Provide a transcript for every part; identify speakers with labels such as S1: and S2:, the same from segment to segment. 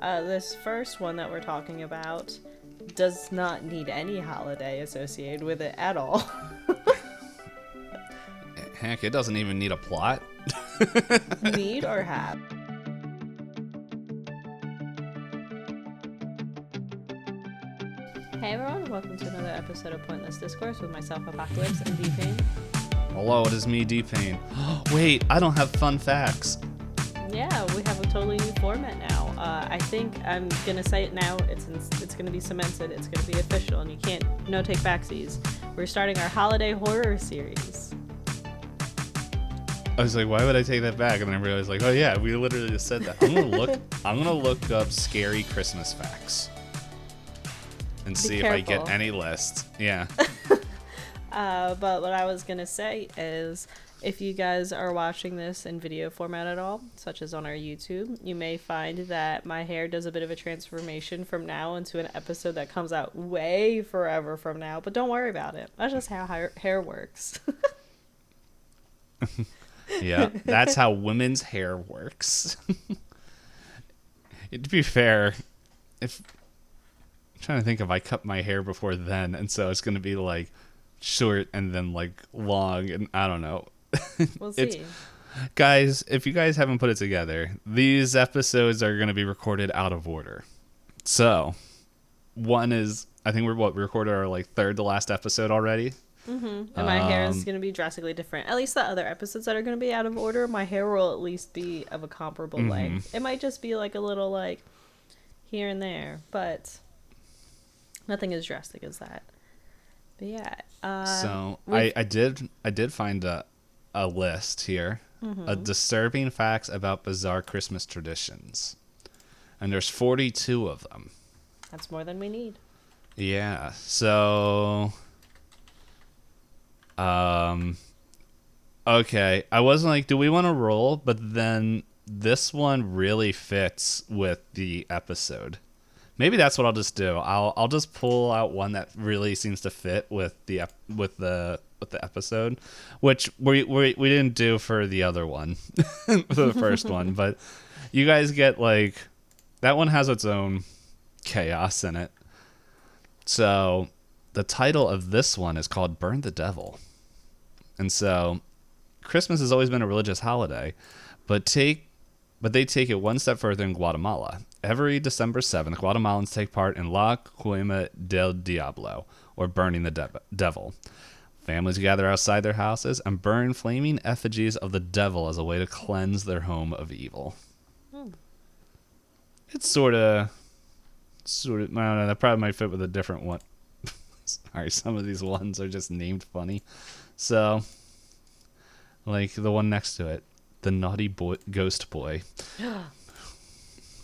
S1: This first one that we're talking about does not need any holiday associated with it at all.
S2: Heck, it doesn't even need a plot.
S1: Need or have. Hey everyone, welcome to another episode of Pointless Discourse with myself, Hoppocalypse, and Payne.
S2: Hello, it is me, Payne. Wait, I don't have fun facts.
S1: Yeah, we have a totally new format now. I think I'm gonna say it now. It's gonna be cemented. It's gonna be official, and you can't no take backsies. We're starting our holiday horror series.
S2: I was like, why would I take that back? And then I realized, like, oh yeah, we literally just said that. I'm gonna look up scary Christmas facts and see if I get any lists. Yeah.
S1: But what I was gonna say is, if you guys are watching this in video format at all, such as on our YouTube, you may find that my hair does a bit of a transformation from now into an episode that comes out way forever from now. But don't worry about it. That's just how hair works.
S2: Yeah, that's how women's hair works. To be fair, if I'm trying to think if I cut my hair before then, and so it's going to be like short and then like long, and I don't know.
S1: We'll see.
S2: Guys, if you guys haven't put it together, these episodes are going to be recorded out of order. So, one is, I think we recorded our like third to last episode already.
S1: Mm-hmm. And my hair is going to be drastically different. At least the other episodes that are going to be out of order, my hair will at least be of a comparable length. It might just be like a little like here and there, but nothing as drastic as that. But yeah.
S2: So I did find a list here, of disturbing facts about bizarre Christmas traditions, and there's 42 of them.
S1: That's more than we need.
S2: Yeah. So. Okay, I wasn't like, do we want to roll? But then this one really fits with the episode. Maybe that's what I'll just do. I'll just pull out one that really seems to fit with the episode, which we didn't do for the other one, for the first one. But you guys get like, that one has its own chaos in it. So the title of this one is called "Burn the Devil." And so, Christmas has always been a religious holiday, but they take it one step further in Guatemala. Every December 7th, Guatemalans take part in La Quema del Diablo, or burning the devil. Families gather outside their houses and burn flaming effigies of the devil as a way to cleanse their home of evil. It's sort of, I don't know, that probably might fit with a different one. Sorry, some of these ones are just named funny. So, like the one next to it, the naughty ghost boy.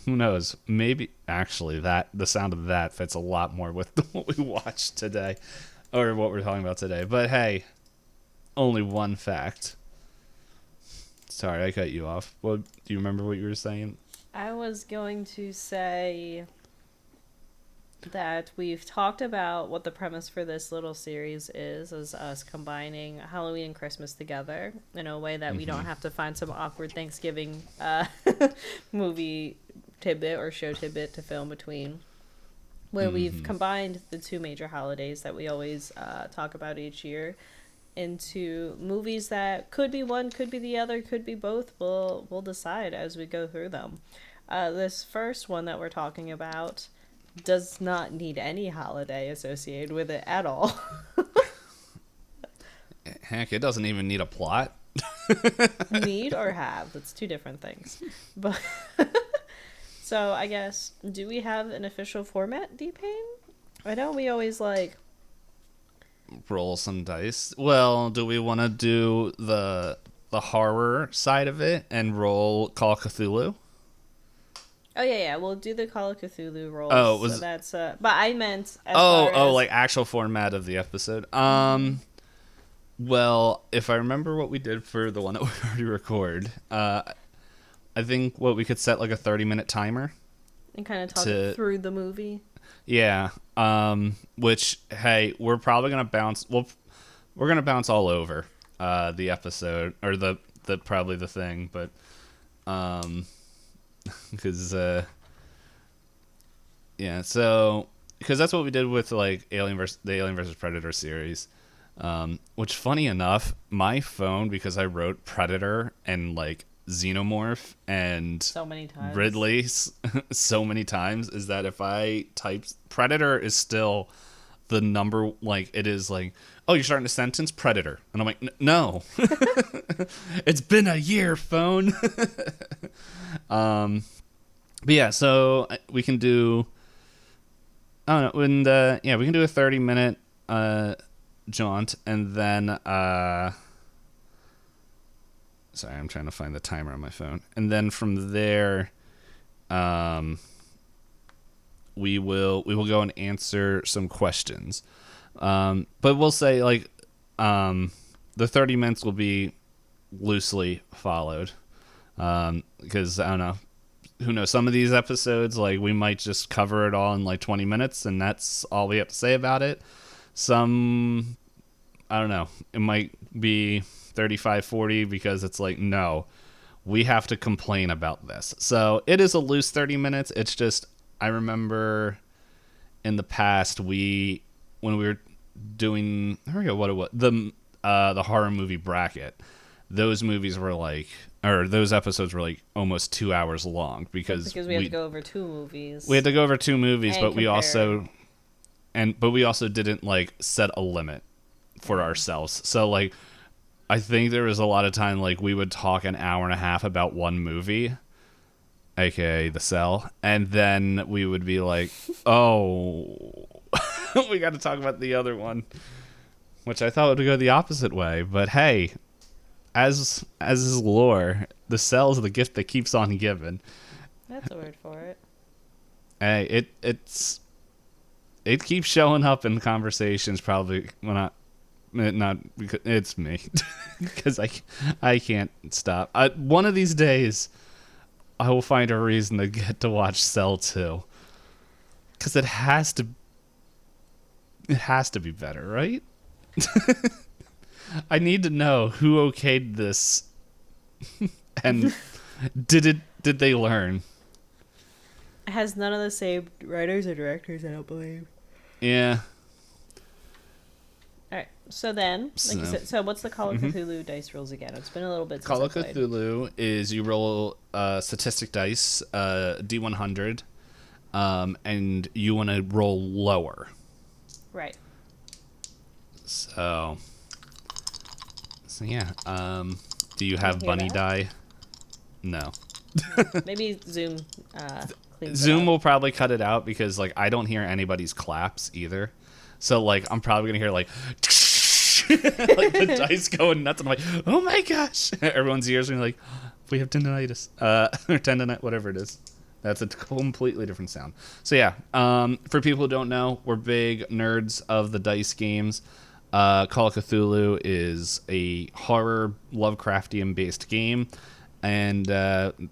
S2: Who knows? Maybe actually the sound of that fits a lot more with what we watched today, or what we're talking about today. But hey, only one fact. Sorry, I cut you off. Well, do you remember what you were saying?
S1: I was going to say that we've talked about what the premise for this little series is us combining Halloween and Christmas together in a way that we don't have to find some awkward Thanksgiving movie tidbit or show tidbit to film between, where we've combined the two major holidays that we always talk about each year into movies that could be one, could be the other, could be both. We'll decide as we go through them. This first one that we're talking about does not need any holiday associated with it at all.
S2: Heck, it doesn't even need a plot.
S1: Need or have, that's two different things. But so I guess, do we have an official format, Payne? I know we always like
S2: roll some dice. Well, do we want to do the horror side of it and roll Call of Cthulhu?
S1: Oh yeah, we'll do the Call of Cthulhu rolls.
S2: Oh, was
S1: so that's but I meant as
S2: like actual format of the episode. Well, if I remember what we did for the one that we already record, I think we could set like a 30-minute timer
S1: and kind of talk through the movie.
S2: Yeah. Which, hey, we're probably gonna bounce. Well, we're gonna bounce all over the episode, or the probably the thing, but because Yeah, so because that's what we did with like the Alien versus Predator series. Which, funny enough, my phone, because I wrote Predator and like Xenomorph and
S1: So many times.
S2: Ridley so many times, is that if I type Predator is still the number, like it is like, oh, you're starting a sentence, Predator, and I'm like, no, it's been a year, phone. But yeah, so we can do, I don't know, and yeah, we can do a 30-minute jaunt, and then sorry, I'm trying to find the timer on my phone, and then from there, we will go and answer some questions, but we'll say like the 30 minutes will be loosely followed, because I don't know, who knows, some of these episodes, like, we might just cover it all in like 20 minutes and that's all we have to say about it. Some, I don't know, it might be 35, 40, because it's like, no, we have to complain about this. So it is a loose 30 minutes. It's just, I remember in the past, when we were doing, I forget what it was, the horror movie bracket, those movies were like, or those episodes were like almost 2 hours long, because
S1: we had to go over two movies.
S2: We had to go over two movies,
S1: and
S2: but
S1: compare.
S2: we also didn't like set a limit for ourselves. So like, I think there was a lot of time like we would talk an hour and a half about one movie, aka The Cell, and then we would be like, oh, we got to talk about the other one, which I thought would go the opposite way. But hey, as is lore, The Cell is the gift that keeps on giving.
S1: That's a word for it.
S2: Hey, it keeps showing up in conversations. Probably when not because it's me, because I can't stop. One of these days, I will find a reason to get to watch Cell 2, because it has to be better, right? I need to know who okayed this, and did they learn?
S1: It has none of the same writers or directors, I don't believe.
S2: Yeah.
S1: All right. So then, like you said, so what's the Call of Cthulhu dice rolls again? It's been a little bit since
S2: Call of
S1: I played.
S2: Cthulhu is you roll statistic dice, D100, and you want to roll lower.
S1: Right.
S2: So yeah. Do you have bunny die? No.
S1: Maybe Zoom cleans
S2: Zoom
S1: it up.
S2: will probably cut it out, because like I don't hear anybody's claps either. So like I'm probably gonna hear like like the dice going nuts. I'm like, oh my gosh! Everyone's ears are like, we have tendonitis, or tendonite, whatever it is. That's a completely different sound. So yeah, for people who don't know, we're big nerds of the dice games. Call of Cthulhu is a horror Lovecraftian based game, and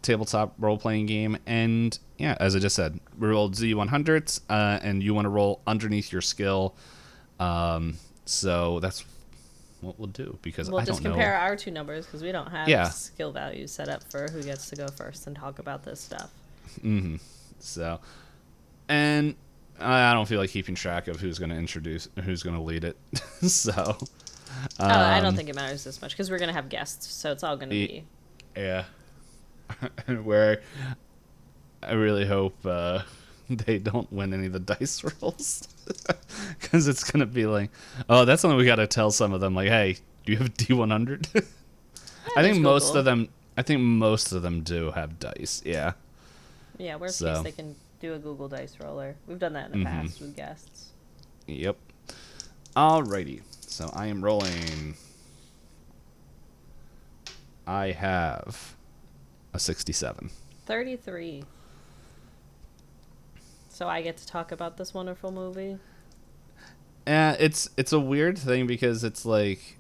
S2: tabletop role playing game. And yeah, as I just said, we rolled Z100s, and you want to roll underneath your skill. So that's what we'll do, because
S1: We'll
S2: I
S1: just
S2: don't know.
S1: compare our two numbers, because we don't have
S2: Yeah.
S1: skill values set up for who gets to go first and talk about this stuff.
S2: Mm-hmm. So, and I don't feel like keeping track of who's going to lead it. So,
S1: I don't think it matters this much, because we're going to have guests, so it's all going to be...
S2: Yeah. Where I really hope they don't win any of the dice rolls, because it's going to be like, oh, that's something we got to tell some of them, like, hey, do you have D100? I think most of them do have dice. Yeah.
S1: Yeah, worst case, they can do a Google Dice roller. We've done that in the past with guests.
S2: Yep. Alrighty. So I am rolling. I have a 67.
S1: 33. So I get to talk about this wonderful movie?
S2: It's a weird thing, because it's like,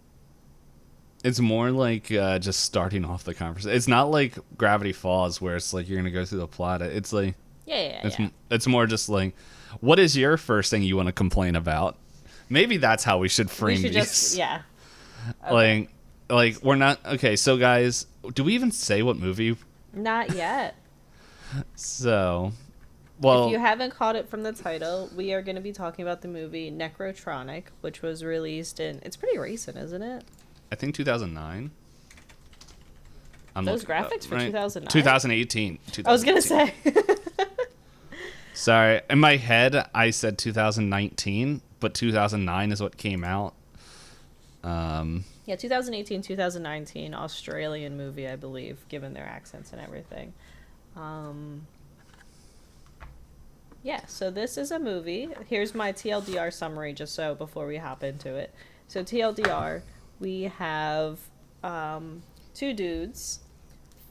S2: it's more like just starting off the conversation. It's not like Gravity Falls, where it's like you're gonna go through the plot. It's like, it's more just like, what is your first thing you want to complain about? Maybe that's how we should frame these.
S1: Just, yeah. Okay.
S2: Like we're not okay. So guys, do we even say what movie?
S1: Not yet.
S2: So,
S1: If
S2: Well,
S1: you haven't caught it from the title, we are going to be talking about the movie Nekrotronic, which was released in. It's pretty recent, isn't it?
S2: I think 2009.
S1: Those graphics for
S2: right?
S1: 2009?
S2: 2018.
S1: I was going to say.
S2: Sorry. In my head, I said 2019, but 2009 is what came out.
S1: Yeah, 2018, 2019, Australian movie, I believe, given their accents and everything. Yeah, so this is a movie. Here's my TLDR summary, just so before we hop into it. So TLDR, we have two dudes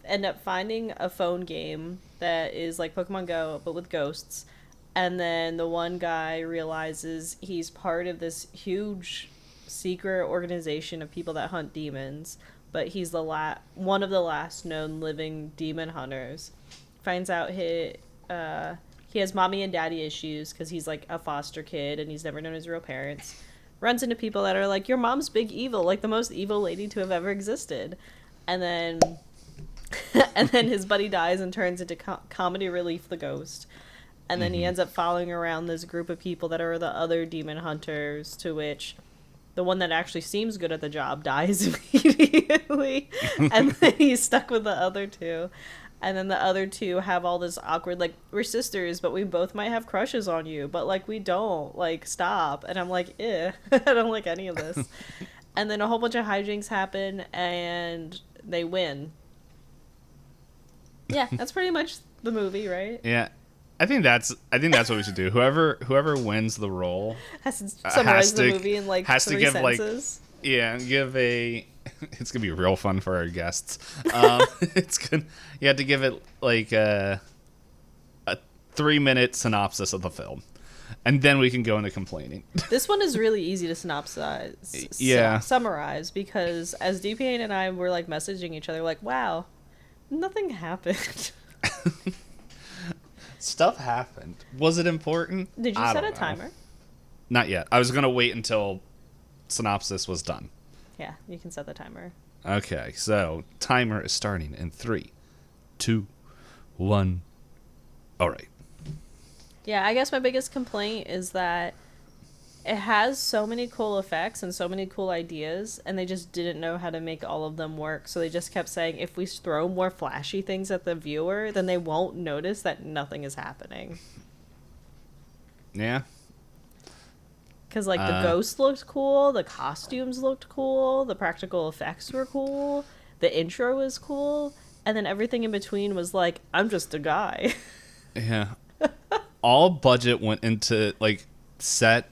S1: end up finding a phone game that is like Pokemon Go, but with ghosts. And then the one guy realizes he's part of this huge secret organization of people that hunt demons, but he's the one of the last known living demon hunters. Finds out he has mommy and daddy issues because he's like a foster kid and he's never known his real parents. Runs into people that are like, your mom's big evil, like the most evil lady to have ever existed. And then and then his buddy dies and turns into comedy relief the ghost. And then he ends up following around this group of people that are the other demon hunters, to which the one that actually seems good at the job dies immediately. And then he's stuck with the other two. And then the other two have all this awkward, like, we're sisters, but we both might have crushes on you. But, like, we don't. Like, stop. And I'm like, I don't like any of this. And then a whole bunch of hijinks happen, and they win. Yeah, that's pretty much the movie, right?
S2: Yeah. I think that's what we should do. Whoever wins the role
S1: has to summarize the movie in like
S2: has
S1: 3
S2: to give
S1: sentences.
S2: like give a. It's gonna be real fun for our guests. It's gonna you have to give it like a 3-minute synopsis of the film, and then we can go into complaining.
S1: This one is really easy to summarize because as Dpayne and I were like messaging each other, like, wow, nothing happened.
S2: Stuff happened. Was it important?
S1: Did you set a timer?
S2: Not yet. I was going to wait until synopsis was done.
S1: Yeah, you can set the timer.
S2: Okay, so timer is starting in 3, 2, 1. All right.
S1: Yeah, I guess my biggest complaint is that it has so many cool effects and so many cool ideas, and they just didn't know how to make all of them work. So they just kept saying, if we throw more flashy things at the viewer, then they won't notice that nothing is happening.
S2: Yeah.
S1: Because, like, the ghost looked cool, the costumes looked cool, the practical effects were cool, the intro was cool, and then everything in between was like, I'm just a guy.
S2: Yeah. All budget went into, like, set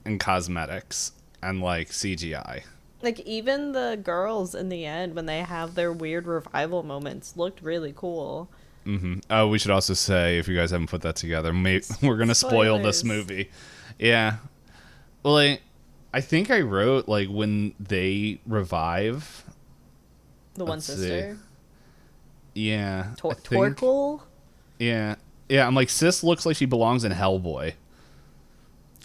S2: and cosmetics and like CGI.
S1: Like even the girls in the end when they have their weird revival moments looked really cool.
S2: Oh, we should also say, if you guys haven't put that together, we're gonna spoil this movie. Yeah. Well, I think I wrote like when they revive
S1: the one sister.
S2: Yeah.
S1: Torkel.
S2: Yeah. I'm like, sis looks like she belongs in Hellboy.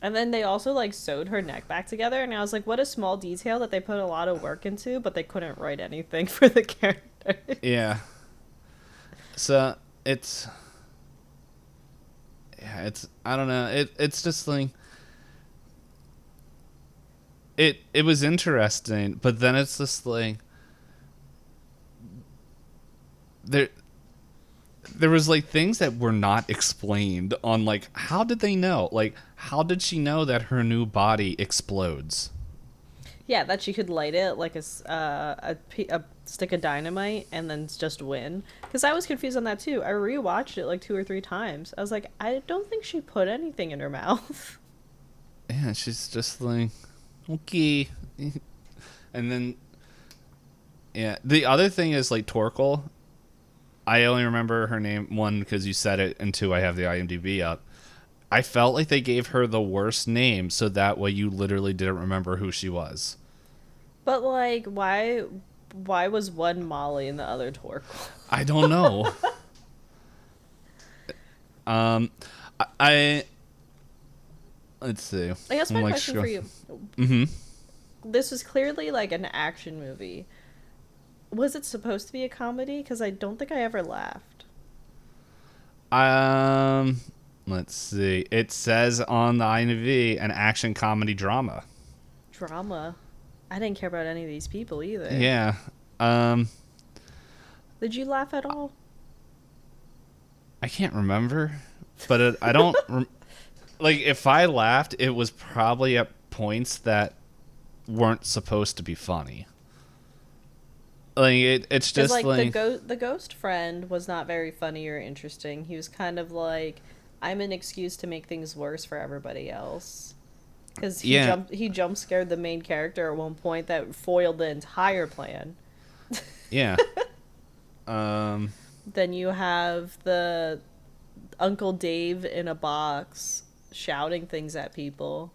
S1: And then they also, like, sewed her neck back together, and I was like, what a small detail that they put a lot of work into, but they couldn't write anything for the character.
S2: Yeah. So, I don't know, it's just, like, it was interesting, but then it's just, like, there was like things that were not explained on like how did they know, like how did she know that her new body explodes?
S1: Yeah, that she could light it like a stick of dynamite and then just win. Because I was confused on that too. I rewatched it like 2 or 3 times. I was like, I don't think she put anything in her mouth.
S2: Yeah, she's just like, okay. And then yeah, the other thing is like Torkel. I only remember her name, 1, because you said it, and 2, I have the IMDb up. I felt like they gave her the worst name, so that way you literally didn't remember who she was.
S1: But, like, why was one Molly and the other Torkel?
S2: I don't know. Let's see.
S1: I guess my question for you. This was clearly, like, an action movie. Was it supposed to be a comedy? Because I don't think I ever laughed.
S2: Let's see. It says on the IMDb an action comedy drama.
S1: Drama. I didn't care about any of these people either.
S2: Yeah.
S1: Did you laugh at all?
S2: I can't remember, but I don't like if I laughed, it was probably at points that weren't supposed to be funny. Like it's just
S1: like
S2: the
S1: ghost friend was not very funny or interesting. He was kind of like, I'm an excuse to make things worse for everybody else. Because he jump scared the main character at one point that foiled the entire plan.
S2: Yeah.
S1: Then you have the Uncle Dave in a box shouting things at people.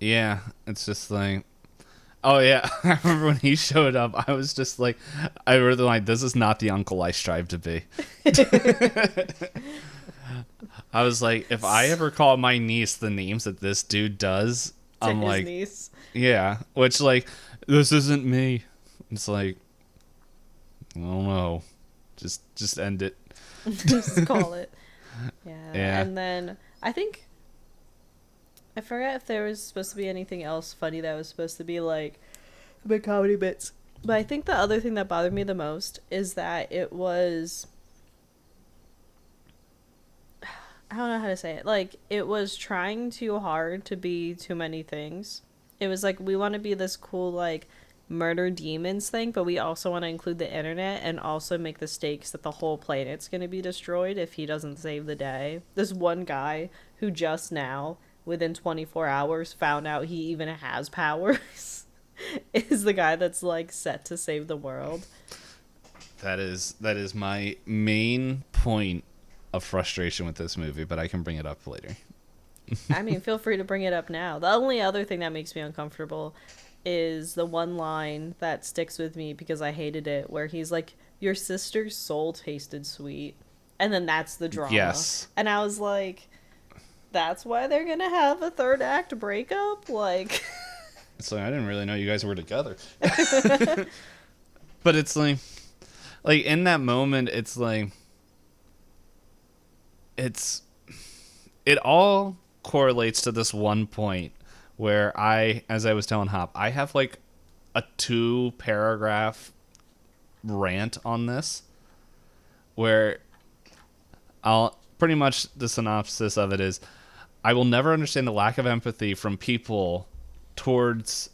S2: Yeah, it's just like, oh yeah, I remember when he showed up, I was just like, I really like, this is not the uncle I strive to be. I was like, if I ever call my niece the names that this dude does, I'm like,
S1: niece.
S2: Yeah, which like, this isn't me. It's like, I don't know, just end it.
S1: Just call it.
S2: Yeah.
S1: And then I think I forget if there was supposed to be anything else funny that was supposed to be like big comedy bits. But I think the other thing that bothered me the most is that it was, I don't know how to say it. Like, it was trying too hard to be too many things. It was like, we want to be this cool, like, murder demons thing, but we also want to include the internet and also make the stakes that the whole planet's going to be destroyed if he doesn't save the day. This one guy who just now, within 24 hours, found out he even has powers is the guy that's, like, set to save the world.
S2: That is my main point of frustration with this movie, but I can bring it up later.
S1: I mean, feel free to bring it up now. The only other thing that makes me uncomfortable is the one line that sticks with me because I hated it, where he's like, your sister's soul tasted sweet. And then that's the drama.
S2: Yes.
S1: And I was like, that's why they're gonna have a third act breakup? Like...
S2: It's like, I didn't really know you guys were together. But it's like in that moment, it's like, it all correlates to this one point where as I was telling Hop, I have like a 2-paragraph rant on this where I'll pretty much, the synopsis of it is, I will never understand the lack of empathy from people towards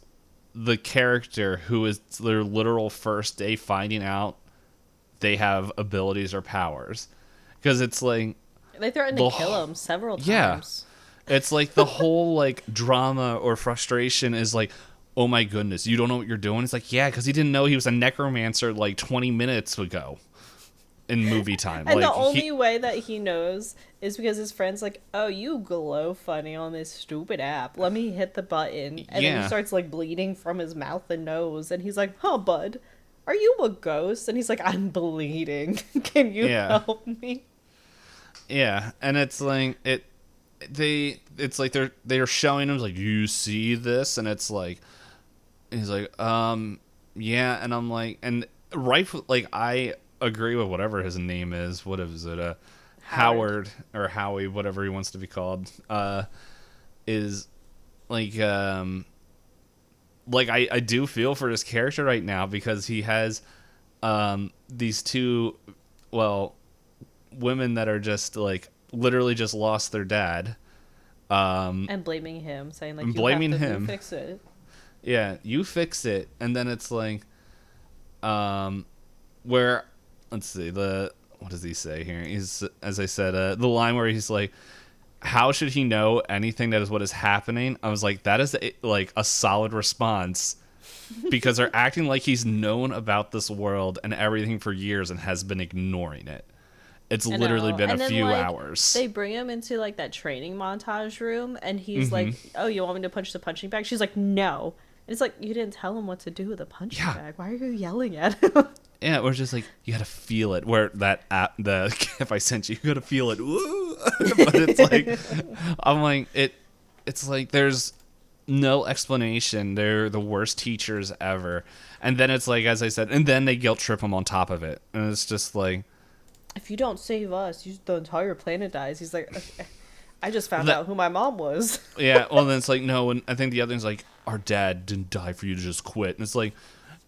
S2: the character who is their literal first day finding out they have abilities or powers. Because it's like,
S1: they threatened to kill him several times.
S2: Yeah. It's like the whole like drama or frustration is like, oh my goodness, you don't know what you're doing? It's like, yeah, because he didn't know he was a necromancer like 20 minutes ago in movie time.
S1: And
S2: like,
S1: the only way that he knows is because his friend's like, oh, you glow funny on this stupid app. Let me hit the button. And then he starts like bleeding from his mouth and nose. And he's like, huh, bud, are you a ghost? And he's like, I'm bleeding. Can you help me?
S2: Yeah, and it's like it's like they're showing him like, you see this, and it's like, he's like, yeah, and I'm like, and right, like I agree with whatever his name is. What is it? Howard or Howie, whatever he wants to be called. Is like I do feel for his character right now because he has these two, women that are just like literally just lost their dad,
S1: and blaming him, saying like, you fix it.
S2: Yeah, you fix it. And then it's like, where, let's see, what does he say here? He's, as I said, the line where he's like, how should he know anything that is what is happening? I was like, that is like a solid response, because they're acting like he's known about this world and everything for years and has been ignoring it. It's literally been a few hours.
S1: They bring him into like that training montage room, and he's like, oh, you want me to punch the punching bag? She's like, no. And it's like, you didn't tell him what to do with the punching bag. Why are you yelling at him?
S2: Yeah, we're just like, you gotta feel it. Where that app, the GIF I sent you gotta feel it. Woo! But it's like, I'm like, it's like there's no explanation. They're the worst teachers ever. And then it's like, as I said, and then they guilt trip him on top of it. And it's just like,
S1: if you don't save us, the entire planet dies. He's like, I just found
S2: That-
S1: out who my mom was.
S2: Yeah, well, then it's like, no, and I think the other thing's like, our dad didn't die for you to just quit. And it's like,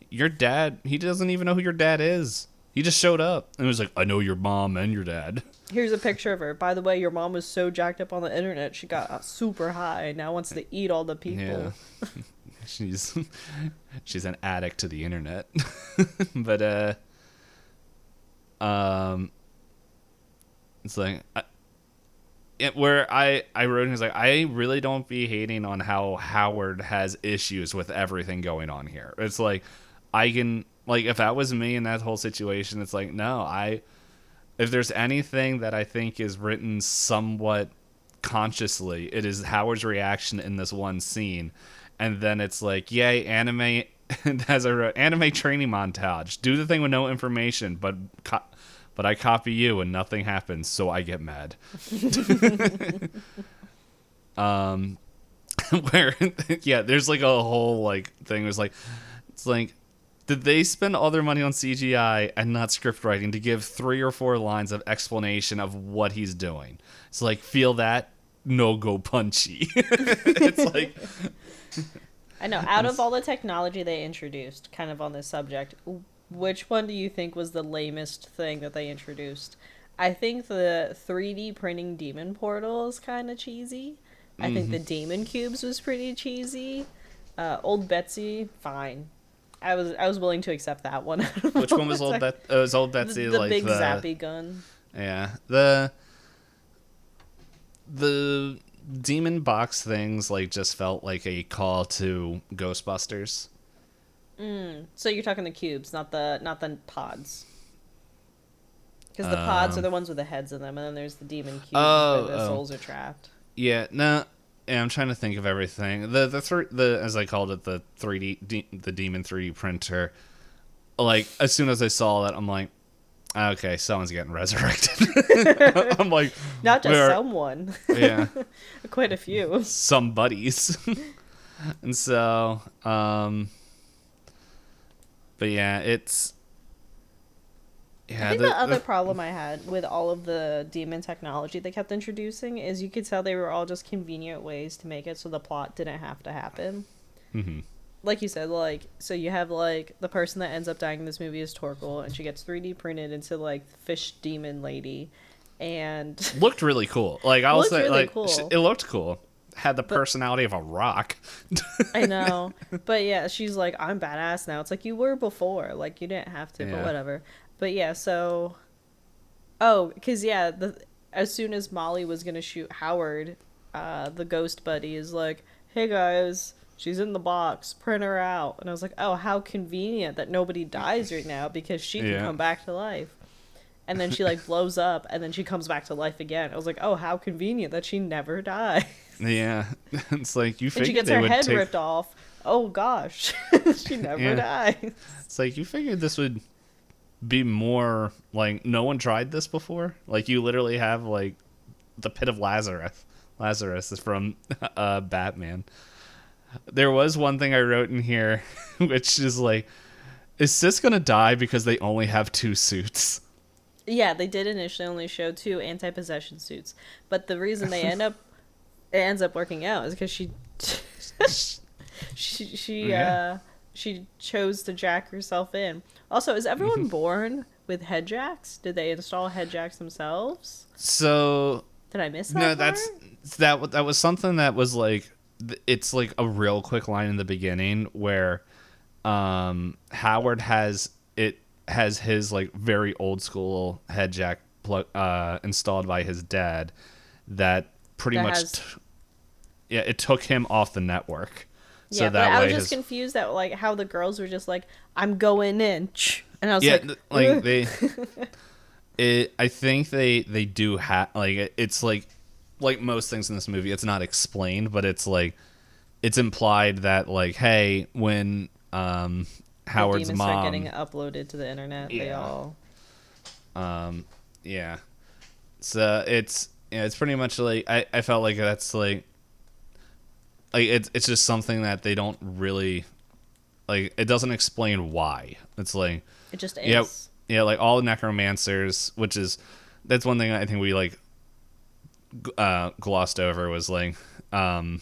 S2: your dad, he doesn't even know who your dad is. He just showed up. And he was like, I know your mom and your dad.
S1: Here's a picture of her. By the way, your mom was so jacked up on the internet, she got super high and now wants to eat all the people.
S2: Yeah. She's an addict to the internet. But, it's like, where I wrote, he's like, I really don't be hating on how Howard has issues with everything going on here. It's like, I can, like, if that was me in that whole situation, it's like, no, if there's anything that I think is written somewhat consciously, it is Howard's reaction in this one scene. And then it's like, yay, anime has a anime training montage. Do the thing with no information, but I copy you and nothing happens, so I get mad. Where, yeah, there's like a whole like thing. It's like, did they spend all their money on CGI and not script writing to give 3 or 4 lines of explanation of what he's doing? It's like, feel that? No, go punchy. It's like,
S1: I know. Out of all the technology they introduced, kind of on this subject, which one do you think was the lamest thing that they introduced? I think the 3D printing demon portal is kind of cheesy. I think the demon cubes was pretty cheesy. Old Betsy, fine. I was willing to accept that one.
S2: Which one was Old Betsy? It was Old Betsy,
S1: the
S2: like
S1: big
S2: the
S1: zappy gun.
S2: Yeah, the demon box things like just felt like a call to Ghostbusters.
S1: So you're talking the cubes, not the pods. Because the pods are the ones with the heads in them, and then there's the demon cubes where the souls are trapped.
S2: Yeah, no. Yeah, I'm trying to think of everything. The as I called it, the 3D the demon 3D printer. Like, as soon as I saw that, I'm like, okay, someone's getting resurrected. I'm like,
S1: not just someone.
S2: Yeah,
S1: quite a few.
S2: Some buddies. And so, but yeah, it's. Yeah,
S1: I think the other problem I had with all of the demon technology they kept introducing is you could tell they were all just convenient ways to make it so the plot didn't have to happen. Mm-hmm. Like you said, like, so you have, like, the person that ends up dying in this movie is Torkel, and she gets 3D printed into, like, fish demon lady, and...
S2: Looked really cool. Like, I'll say,
S1: really
S2: like,
S1: cool.
S2: It looked cool. Had the personality of a rock.
S1: I know. But yeah, she's like, I'm badass now. It's like, you were before. Like, you didn't have to, but whatever. But yeah, so... Oh, because, yeah, as soon as Molly was going to shoot Howard, the ghost buddy is like, hey, guys, she's in the box. Print her out. And I was like, oh, how convenient that nobody dies right now because she can come back to life. And then she, like, blows up, and then she comes back to life again. I was like, oh, how convenient that she never dies.
S2: Yeah. It's like, you figured
S1: and she gets her head ripped off. Oh, gosh. She never dies.
S2: It's like, you figured this would be more, like, no one tried this before? Like, you literally have, like, the Pit of Lazarus. Lazarus is from Batman. There was one thing I wrote in here, which is like, is Sis gonna die because they only have 2 suits?
S1: Yeah, they did initially only show 2 anti-possession suits, but the reason it ends up working out is because she chose to jack herself in. Also, is everyone born with head jacks? Did they install head jacks themselves?
S2: So
S1: did I miss that?
S2: No, that was something that was like, it's like a real quick line in the beginning where Howard has his like very old school head jack installed by his dad that it took him off the network.
S1: Yeah, so that but I was just confused that like how the girls were just like, I'm going in, and I was like
S2: they I think they do have, like, it's like most things in this movie, it's not explained, but it's like, it's implied that, like, hey, when Howard's mom
S1: start getting uploaded to the internet, they all
S2: so it's pretty much like, I felt like that's like it's just something that they don't really, like, it doesn't explain why. It's like,
S1: it just is.
S2: Yeah, like all necromancers, that's one thing I think we like glossed over was like Howard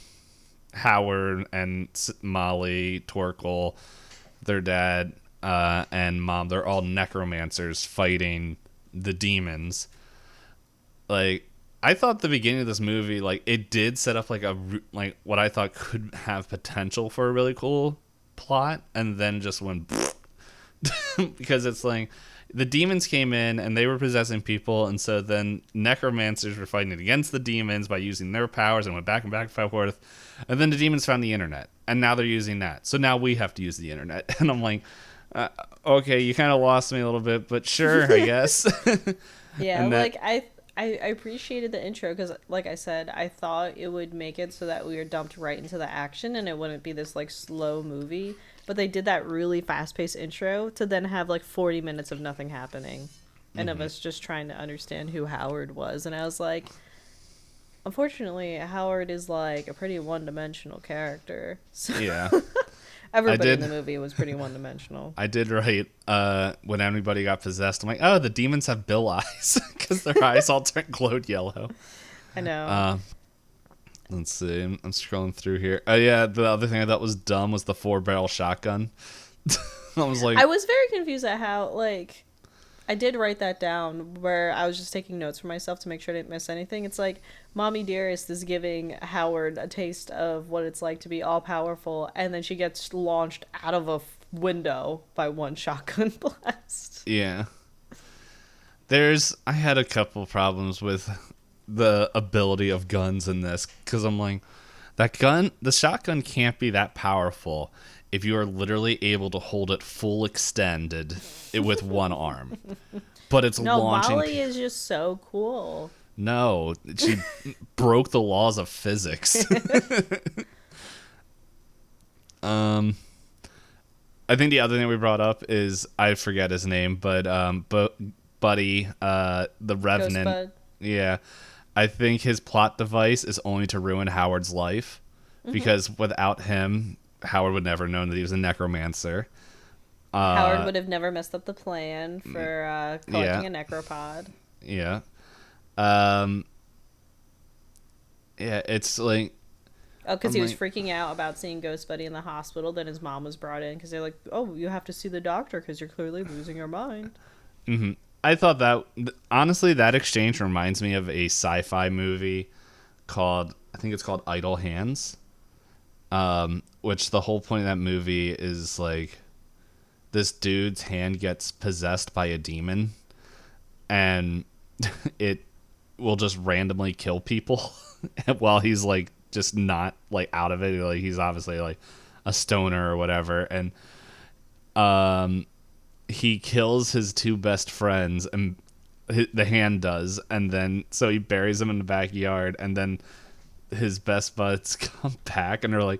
S2: and Molly, Torkel, their dad, and mom. They're all necromancers fighting the demons. Like, I thought the beginning of this movie, like, it did set up like what I thought could have potential for a really cool plot, and then just went because it's like the demons came in and they were possessing people, and so then necromancers were fighting against the demons by using their powers and went back and forth, and then the demons found the internet and now they're using that, so now we have to use the internet. And I'm like, okay, you kind of lost me a little bit, but sure, I guess.
S1: Yeah, like I appreciated the intro because, like I said, I thought it would make it so that we were dumped right into the action and it wouldn't be this like slow movie. But they did that really fast-paced intro to then have like 40 minutes of nothing happening and of us just trying to understand who Howard was. And I was like, unfortunately, Howard is like a pretty one-dimensional character. So
S2: Yeah.
S1: everybody in the movie was pretty one-dimensional.
S2: I did write when anybody got possessed, I'm like, oh, the demons have bill eyes because their eyes all glowed yellow.
S1: I know.
S2: Let's see. I'm scrolling through here. Oh, yeah, the other thing I thought was dumb was the 4-barrel shotgun. I was like...
S1: I was very confused at how, like... I did write that down where I was just taking notes for myself to make sure I didn't miss anything. It's like Mommy Dearest is giving Howard a taste of what it's like to be all-powerful, and then she gets launched out of a window by one shotgun blast.
S2: Yeah. I had a couple problems with the ability of guns in this, because I'm like, the shotgun can't be that powerful if you are literally able to hold it full extended with one arm. But it's launching... No,
S1: Molly is just so cool.
S2: No, she broke the laws of physics. I think the other thing we brought up is, I forget his name, but Buddy, the Revenant.
S1: Bud.
S2: Yeah. I think his plot device is only to ruin Howard's life, because without him, Howard would never have known that he was a necromancer.
S1: Howard would have never messed up the plan for collecting a necropod.
S2: Yeah. Yeah, it's like...
S1: Oh, because he was freaking out about seeing Ghost Buddy in the hospital. Then his mom was brought in because they're like, oh, you have to see the doctor because you're clearly losing your mind.
S2: Mm-hmm. I thought that... Honestly, that exchange reminds me of a sci-fi movie called... I think it's called Idle Hands. Which the whole point of that movie is like this dude's hand gets possessed by a demon and it will just randomly kill people while he's like just not like out of it. Like he's obviously like a stoner or whatever, and he kills his two best friends, and the hand does, and then so he buries them in the backyard, and then his best buds come back and they're like,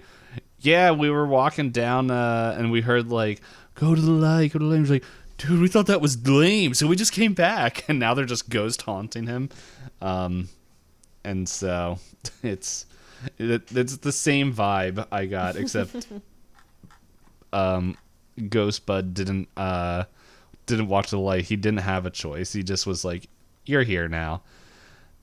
S2: yeah, we were walking down and we heard like, go to the light. He's like, dude, we thought that was lame, so we just came back. And now they're just ghost haunting him. And so it's the same vibe I got, except Ghost Bud didn't watch the light. He didn't have a choice. He just was like, you're here now.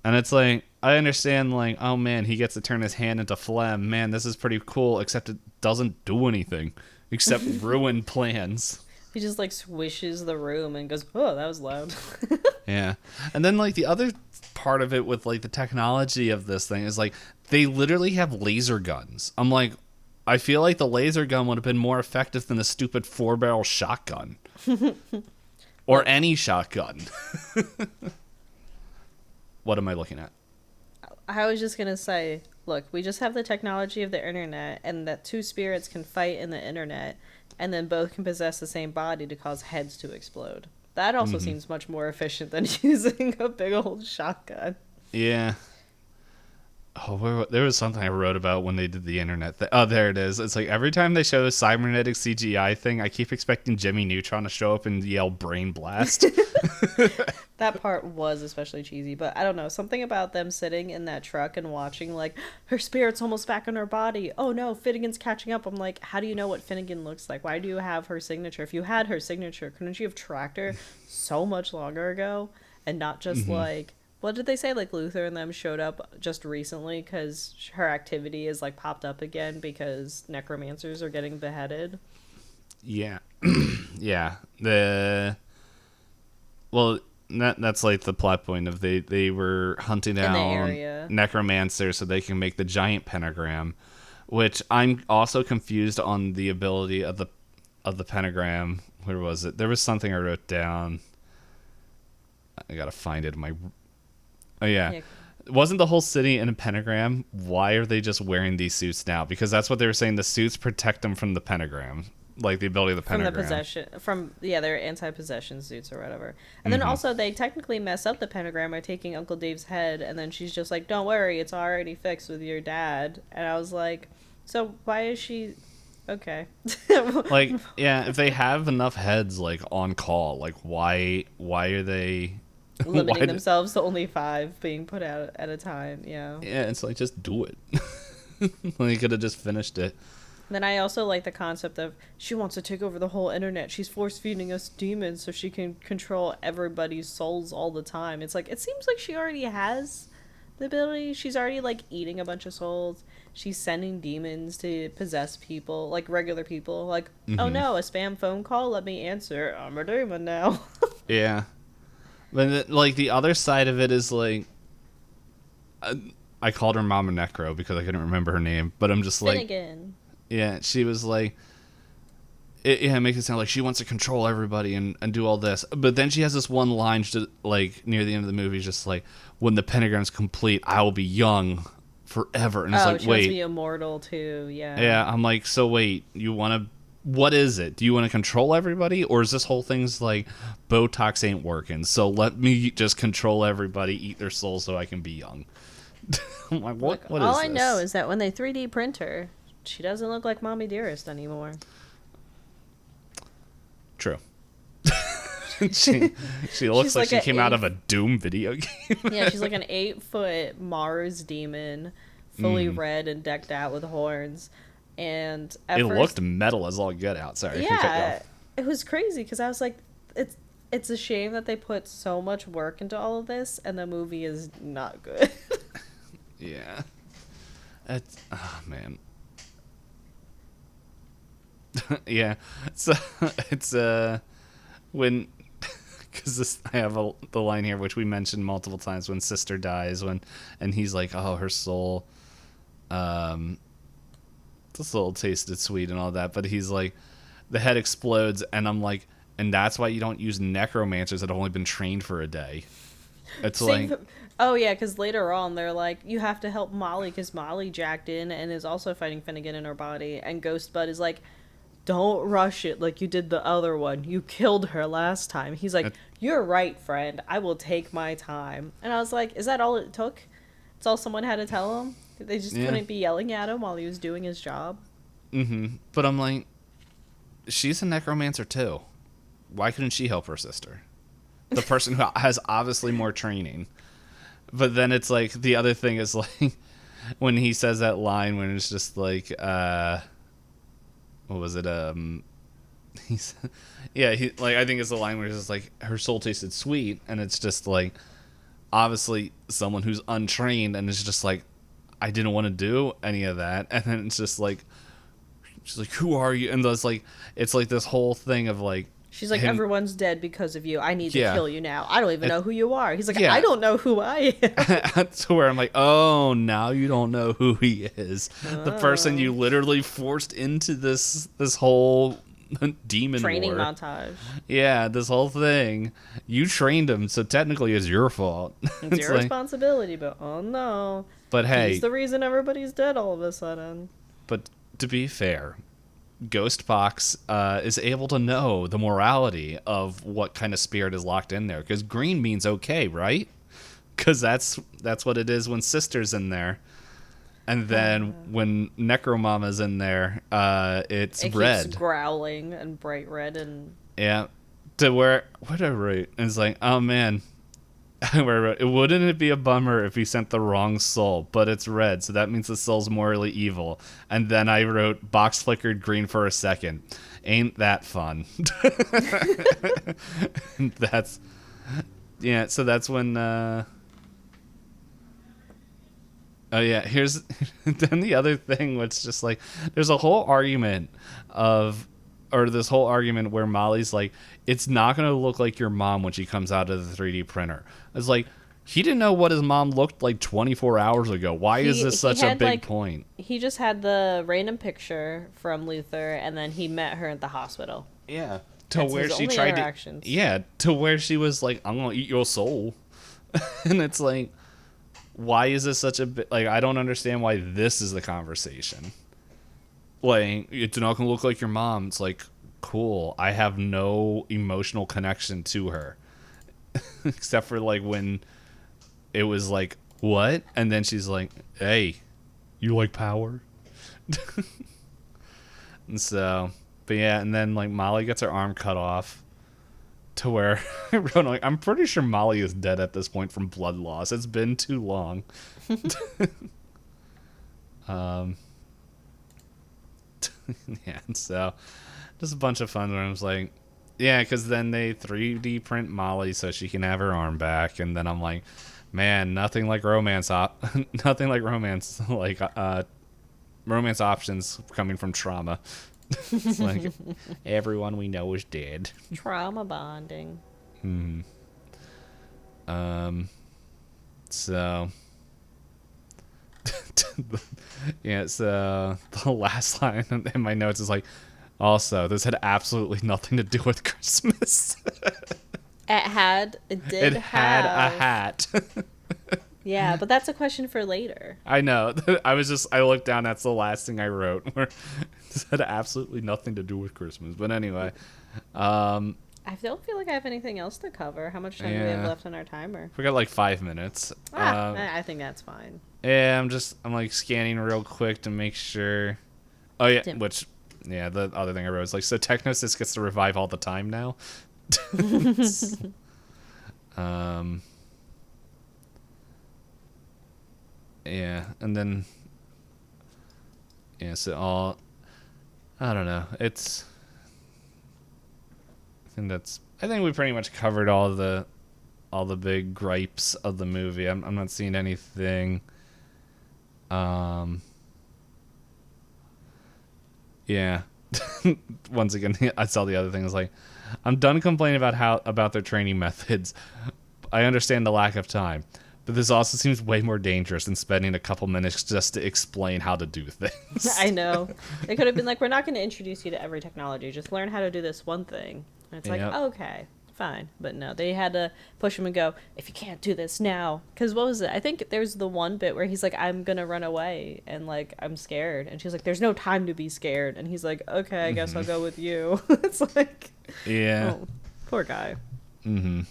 S2: And it's like, I understand, like, oh man, he gets to turn his hand into phlegm. Man, this is pretty cool, except it doesn't do anything except ruin plans.
S1: He just, like, swishes the room and goes, oh, that was loud.
S2: Yeah. And then, like, the other part of it with, like, the technology of this thing is, like, they literally have laser guns. I'm like, I feel like the laser gun would have been more effective than the stupid 4-barrel shotgun. Or any shotgun. What am I looking at?
S1: I was just going to say, look, we just have the technology of the internet, and that two spirits can fight in the internet, and then both can possess the same body to cause heads to explode. That also seems much more efficient than using a big old shotgun.
S2: Yeah. there was something I wrote about when they did the internet. Oh, there it is. It's like every time they show a cybernetic CGI thing, I keep expecting Jimmy Neutron to show up and yell "Brain Blast."
S1: That part was especially cheesy, but I don't know, something about them sitting in that truck and watching, like, her spirit's almost back in her body. Oh no, Finnegan's catching up. I'm like, how do you know what Finnegan looks like? Why do you have her signature? If you had her signature, couldn't you have tracked her so much longer ago and not just like, what did they say? Like Luther and them showed up just recently because her activity is like popped up again because necromancers are getting beheaded.
S2: Yeah, yeah. That's like the plot point of they were hunting down necromancers so they can make the giant pentagram, which I'm also confused on the ability of the pentagram. Where was it? There was something I wrote down. I gotta find it in my. Oh yeah. Wasn't the whole city in a pentagram? Why are they just wearing these suits now? Because that's what they were saying. The suits protect them from the pentagram, like the ability of the pentagram.
S1: Their anti-possession suits or whatever. And then also they technically mess up the pentagram by taking Uncle Dave's head, and then she's just like, "Don't worry, it's already fixed with your dad." And I was like, "So why is she?" Okay.
S2: Like, yeah, if they have enough heads like on call, like why are they
S1: limiting themselves to only 5 being put out at a time? Yeah,
S2: it's like, just do it. They could have just finished it.
S1: Then I also like the concept of she wants to take over the whole internet. She's force feeding us demons so she can control everybody's souls all the time. It's like, it seems like she already has the ability. She's already like eating a bunch of souls. She's sending demons to possess people, like regular people. Like, oh no, a spam phone call, let me answer. I'm a demon now.
S2: Yeah. But like the other side of it is like, I called her Mama Necro because I couldn't remember her name, but I'm just like,
S1: Finnegan.
S2: Yeah, she was like, it makes it sound like she wants to control everybody and do all this. But then she has this one line, just like near the end of the movie, just like, when the pentagram's complete, I will be young forever. And it's like,
S1: she
S2: wait,
S1: wants to be immortal too. Yeah.
S2: Yeah, I'm like, so wait, what is it? Do you want to control everybody, or is this whole thing's like, Botox ain't working, so let me just control everybody, eat their soul, so I can be young? I'm like, what is this?
S1: All I know is that when they 3D print her, she doesn't look like Mommy Dearest anymore.
S2: True. she looks like she came out of a Doom video game.
S1: Yeah, she's like an 8-foot Mars demon, fully red and decked out with horns. And at first,
S2: looked metal as all get out. Sorry.
S1: Yeah, it was crazy because I was like, it's a shame that they put so much work into all of this and the movie is not good.
S2: Yeah. Oh man. Yeah, so it's when, because I have the line here which we mentioned multiple times, when sister dies, and he's like, oh, her soul, the soul tasted sweet and all that, but he's like, the head explodes, and I'm like, and that's why you don't use necromancers that have only been trained for a day. It's
S1: oh yeah, because later on they're like, you have to help Molly because Molly jacked in and is also fighting Finnegan in her body, and Ghost Bud is like, don't rush it like you did the other one. You killed her last time. He's like, you're right, friend. I will take my time. And I was like, is that all it took? It's all someone had to tell him? They just couldn't be yelling at him while he was doing his job?
S2: But I'm like, she's a necromancer too. Why couldn't she help her sister? The person who has obviously more training. But then it's like, the other thing is like, when he says that line when it's just like, what was it? He's, like, I think it's the line where it's just like, her soul tasted sweet, and it's just like, obviously someone who's untrained, and it's just like, I didn't want to do any of that, and then it's just like, she's like, who are you? And it's like this whole thing of like,
S1: she's like, everyone's dead because of you. I need to kill you now. I don't even know who you are. He's like, I don't know who I am.
S2: That's where I'm like, oh, now you don't know who he is. The person you literally forced into this whole demon
S1: training
S2: war.
S1: montage.
S2: Yeah, this whole thing. You trained him, so technically it's your fault.
S1: It's your responsibility, but oh no.
S2: But hey,
S1: he's the reason everybody's dead all of a sudden.
S2: But to be fair, Ghostbox is able to know the morality of what kind of spirit is locked in there, because green means okay, right? Because that's what it is when Sister's in there. And then when Necromama's in there, it's
S1: it
S2: red.
S1: keeps growling and bright red and
S2: Yeah. To where, what did I write? And it's like, oh man. Where I wrote, wouldn't it be a bummer if he sent the wrong soul? But it's red, so that means the soul's morally evil. And then I wrote, box flickered green for a second. Ain't that fun? That's, yeah, so that's when, oh yeah, here's, then the other thing, which just like, there's a whole argument of, or this whole argument where Molly's like, it's not going to look like your mom when she comes out of the 3D printer. It's like, he didn't know what his mom looked like 24 hours ago. Why is this such a big point?
S1: He just had the random picture from Luther, and then he met her at the hospital.
S2: Yeah.
S1: That's where she tried to,
S2: yeah, to where she was like, I'm going to eat your soul. And it's like, why is this such a bit, like, I don't understand why this is the conversation. Like, it's not going to look like your mom. It's like, cool. I have no emotional connection to her. Except for, like, when it was like, what? And then she's like, hey, you like power? And so, but yeah, and then, like, Molly gets her arm cut off. To where, like, I'm pretty sure Molly is dead at this point from blood loss. It's been too long. Yeah, and so just a bunch of fun where I was like, yeah, because then they 3D print Molly so she can have her arm back, and then I'm like, man, nothing like romance nothing like romance romance options coming from trauma. It's like everyone we know is dead.
S1: Trauma bonding.
S2: So yeah, so the last line in my notes is like, also, this had absolutely nothing to do with Christmas.
S1: It did
S2: had a hat.
S1: Yeah, but that's a question for later.
S2: I know. I looked down, that's the last thing I wrote. Where this had absolutely nothing to do with Christmas. But anyway.
S1: I don't feel like I have anything else to cover. How much time do we have left on our timer?
S2: We got like 5 minutes.
S1: I think that's fine.
S2: Yeah, I'm like scanning real quick to make sure. Oh yeah, the other thing I wrote is like, so Technosis gets to revive all the time now. Yeah, and then so I don't know. I think we pretty much covered all the big gripes of the movie. I'm not seeing anything. Yeah. Once again, I saw the other thing. Is like, I'm done complaining about their training methods. I understand the lack of time, but this also seems way more dangerous than spending a couple minutes just to explain how to do things.
S1: I know. They could have been like, we're not going to introduce you to every technology. Just learn how to do this one thing. And it's like, okay, fine. But no, they had to push him and go, if you can't do this now. Because what was it? I think there's the one bit where he's like, I'm going to run away. And like, I'm scared. And she's like, there's no time to be scared. And he's like, okay, I guess I'll go with you. It's like,
S2: yeah.
S1: Oh, poor guy.
S2: Mm-hmm.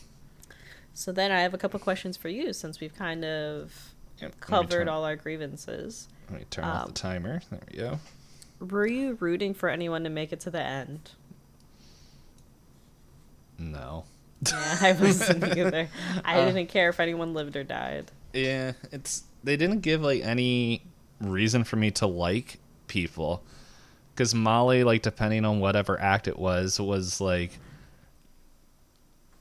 S1: So then I have a couple questions for you since we've kind of covered all our grievances.
S2: Let me turn off the timer. There we go.
S1: Were you rooting for anyone to make it to the end?
S2: No.
S1: Yeah, I wasn't either. I didn't care if anyone lived or died.
S2: Yeah, they didn't give like any reason for me to like people, because Molly, like, depending on whatever act it was like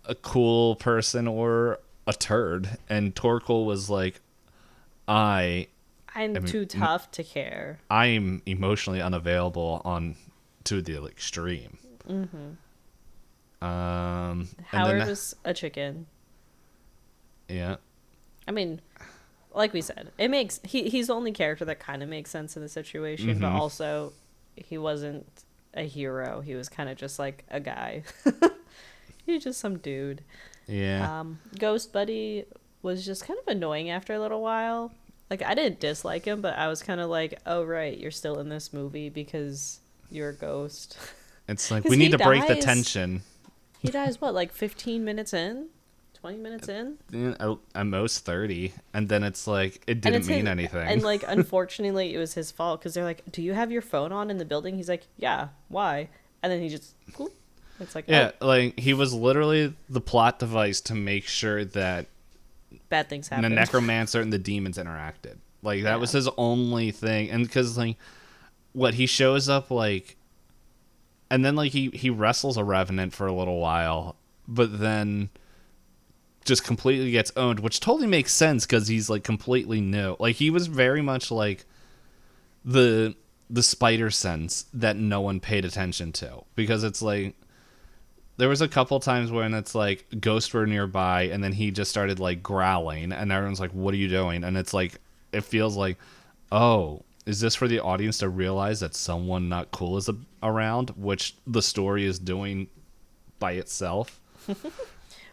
S2: a cool person or a turd, and Torkel was like, I'm
S1: too tough to care.
S2: I'm emotionally unavailable to the extreme.
S1: Mm-hmm.
S2: Howard
S1: was a chicken.
S2: Yeah.
S1: I mean, like we said, he's the only character that kind of makes sense in the situation, but also he wasn't a hero. He was kind of just like a guy. He's just some dude.
S2: Yeah.
S1: Ghost Buddy was just kind of annoying after a little while. Like, I didn't dislike him, but I was kind of like, oh, right, you're still in this movie because you're a ghost.
S2: It's like, we need to break the tension.
S1: He dies, what, like 15 minutes in? 20 minutes in.
S2: At most 30, and then it's like it didn't mean anything.
S1: And like, unfortunately, it was his fault because they're like, "Do you have your phone on in the building?" He's like, "Yeah, why?" And then he just, whoop. It's like,
S2: yeah, like he was literally the plot device to make sure that
S1: bad things happen.
S2: The necromancer and the demons interacted. Like that was his only thing, and because like what he shows up like, and then like he wrestles a revenant for a little while, but then just completely gets owned, which totally makes sense because he's like completely new. Like he was very much like the spider sense that no one paid attention to, because it's like there was a couple times when it's like ghosts were nearby and then he just started like growling and everyone's like, what are you doing? And it's like it feels like, oh, is this for the audience to realize that someone not cool is around, which the story is doing by itself.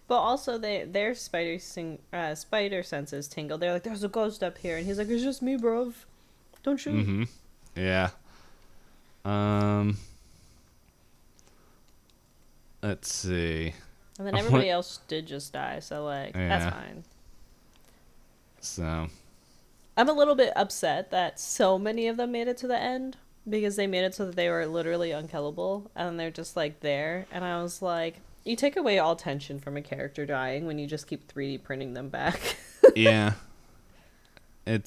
S1: But also their spider senses tingle. They're like, there's a ghost up here, and he's like, it's just me, bro. Don't shoot.
S2: Mm-hmm. Yeah. Let's see.
S1: And then everybody else did just die, so like that's fine.
S2: So
S1: I'm a little bit upset that so many of them made it to the end, because they made it so that they were literally unkillable, and they're just like there. And I was like, you take away all tension from a character dying when you just keep 3D printing them back.
S2: Yeah. I'm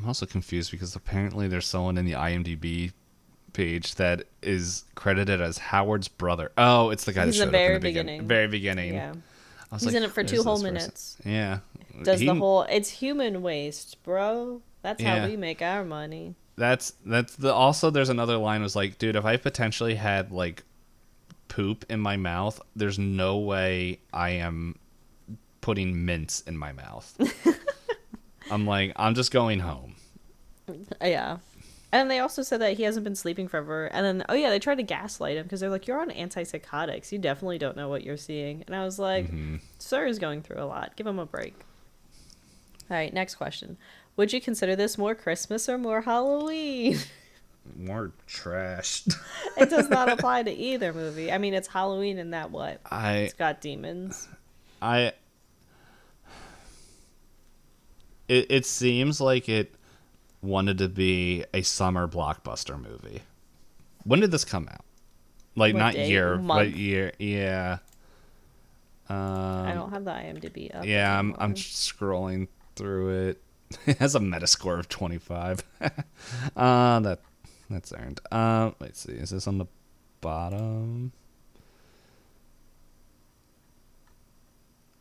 S2: also confused because apparently there's someone in the IMDb page that is credited as Howard's brother. Oh, it's the guy that showed up in the beginning. Very beginning.
S1: Yeah.
S2: He's
S1: like, in it for 2 whole minutes.
S2: Yeah.
S1: It's human waste, bro. That's how we make our money.
S2: Also there's another line was like, dude, if I potentially had like poop in my mouth, there's no way I am putting mints in my mouth. I'm like, I'm just going home.
S1: Yeah. And they also said that he hasn't been sleeping forever. And then, they tried to gaslight him because they're like, you're on antipsychotics. You definitely don't know what you're seeing. And I was like, Sir is going through a lot. Give him a break. All right, next question. Would you consider this more Christmas or more Halloween?
S2: More trash.
S1: It does not apply to either movie. I mean, it's Halloween in that what? It's got demons.
S2: It seems like it wanted to be a summer blockbuster movie. When did this come out? Like, what not day? Year, month? But year. Yeah.
S1: I don't have the IMDb up.
S2: Yeah, I'm scrolling through it. It has a Metascore of 25. That's earned. Let's see. Is this on the bottom?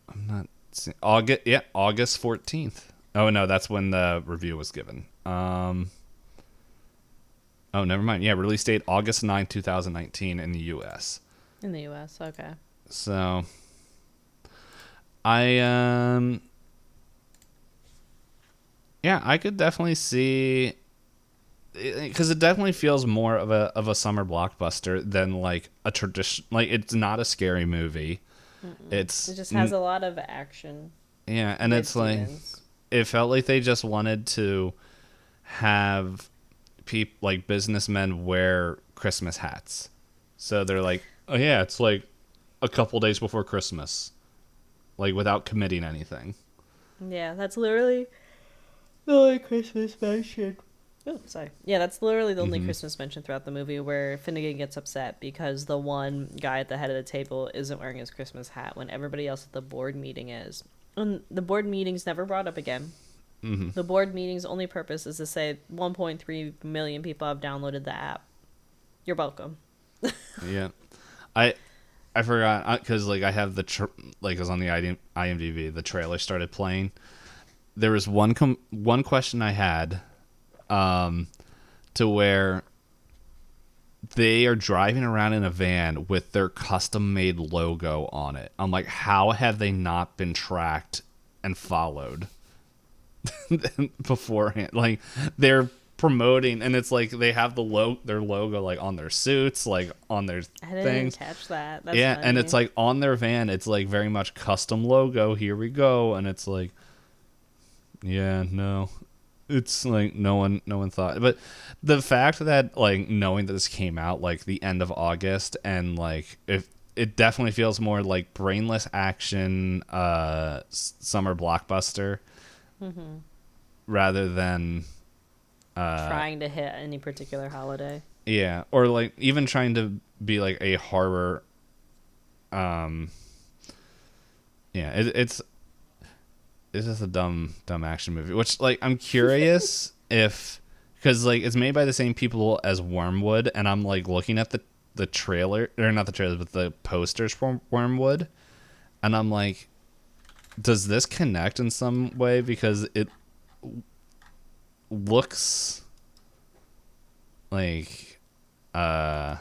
S2: I'm not seeing August 14th. Oh no, that's when the review was given. Oh, never mind. Yeah, release date August 9, 2019 in the US.
S1: In the US, okay.
S2: So I could definitely see, because it definitely feels more of a summer blockbuster than like a tradition. Like, it's not a scary movie. It
S1: just has a lot of action.
S2: Yeah, and it's demons. Like it felt like they just wanted to have like businessmen wear Christmas hats. So they're like, oh yeah, it's like a couple days before Christmas, like without committing anything.
S1: Yeah, that's literally the only Christmas mention. Oh, sorry. Yeah, that's literally the only Christmas mention throughout the movie, where Finnegan gets upset because the one guy at the head of the table isn't wearing his Christmas hat when everybody else at the board meeting is. And the board meeting's never brought up again. The board meeting's only purpose is to say 1.3 million people have downloaded the app. You're welcome.
S2: Yeah. I forgot, because like I have like it was on the IMDb, the trailer started playing. There was one question I had, to where they are driving around in a van with their custom-made logo on it. I'm like, how have they not been tracked and followed beforehand? Like, they're promoting, and it's like they have their logo like on their suits, like on their things. I didn't
S1: catch that. That's
S2: yeah,
S1: funny.
S2: And it's like on their van, it's like very much custom logo. Here we go, and it's like, yeah, no. It's like no one thought. But the fact that like knowing that this came out like the end of August, and like if it definitely feels more like brainless action summer blockbuster rather than
S1: trying to hit any particular holiday.
S2: Yeah, or like even trying to be like a horror. It's just a dumb action movie. Which like I'm curious if because like it's made by the same people as Wormwood, and I'm like looking at the trailer or not the trailers, but the posters for Wormwood, and I'm like, does this connect in some way? Because it looks like it